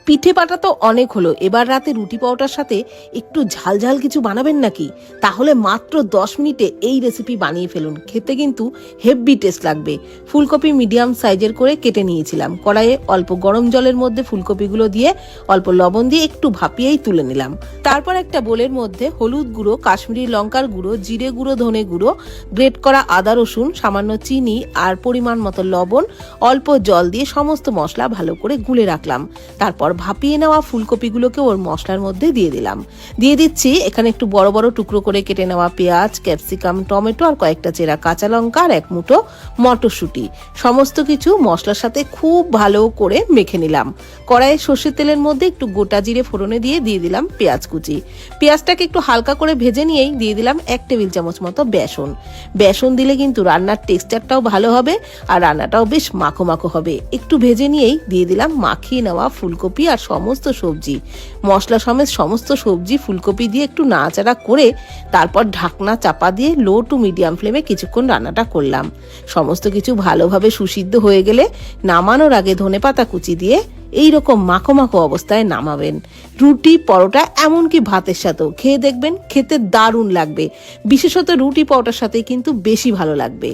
পিঠে পাটা তো অনেক হলো, এবার রাতে রুটি পাউটার সাথে একটু ঝাল ঝাল কিছু বানাবেন নাকি? তাহলে মাত্র 10 মিনিটে এই রেসিপি বানিয়ে ফেলুন, খেতে কিন্তু হেভি টেস্ট লাগবে। ফুলকপি মিডিয়াম সাইজের করে কেটে নিয়েছিলাম, কড়াইয়ে অল্প গরম জলের মধ্যে ফুলকপিগুলো দিয়ে অল্প লবণ দিয়ে একটু ভাপিয়েই তুলে নিলাম। তারপর একটা বোলের মধ্যে হলুদ গুঁড়ো, কাশ্মীরি লঙ্কার গুঁড়ো, জিরে গুঁড়ো, ধনে গুঁড়ো, গ্রেট করা আদা রসুন, সামান্য চিনি আর পরিমাণ মতো লবণ, অল্প জল দিয়ে সমস্ত মশলা ভালো করে গুলে রাখলাম। তারপর ভাপিয়ে নেওয়া ফুলকপিগুলোকে ওর মশলার মধ্যে দিয়ে দিলাম। দিয়ে দিচ্ছি এখানে একটু বড় বড় টুকরো করে কেটে নেওয়া পেঁয়াজ, ক্যাপসিকাম, টমেটো আর কয়েকটা চেরা কাঁচা লঙ্কা আর এক মুঠো মটরশুঁটি। সমস্ত কিছু মশলার সাথে খুব ভালো করে মেখে নিলাম। কড়াইয়ে সর্ষের তেলের মধ্যে একটু গোটা জিরে ফোড়নে দিয়ে দিলাম পেঁয়াজ কুচি। পেঁয়াজটাকে একটু হালকা করে ভেজে নিয়েই দিয়ে দিলাম 1 টেবিল চামচ মতো বেসন। বেসন দিলে কিন্তু রান্নার টেক্সচারটাও ভালো হবে আর রান্নাটাও বেশ মাখো মাখো হবে। একটু ভেজে নিয়েই দিয়ে দিলাম মাখিয়ে নেওয়া ফুলকপি আর সমস্ত সবজি। মশলা সমেত সমস্ত সবজি ফুলকপি দিয়ে একটু নাড়াচাড়া করে তারপর ঢাকনা চাপা দিয়ে লো টু মিডিয়াম ফ্লেমে কিছুক্ষণ রান্নাটা করলাম। সমস্ত কিছু ভালোভাবে সুসিদ্ধ হয়ে গেলে নামানোর আগে ধনেপাতা কুচি দিয়ে এইরকম মাখো মাখো অবস্থায় নামাবেন। রুটি, পরোটা, এমনকি ভাতের সাথেও খেয়ে দেখবেন, খেতে দারুণ লাগবে। বিশেষত রুটি পরোটার সাথে কিন্তু বেশি ভালো লাগবে।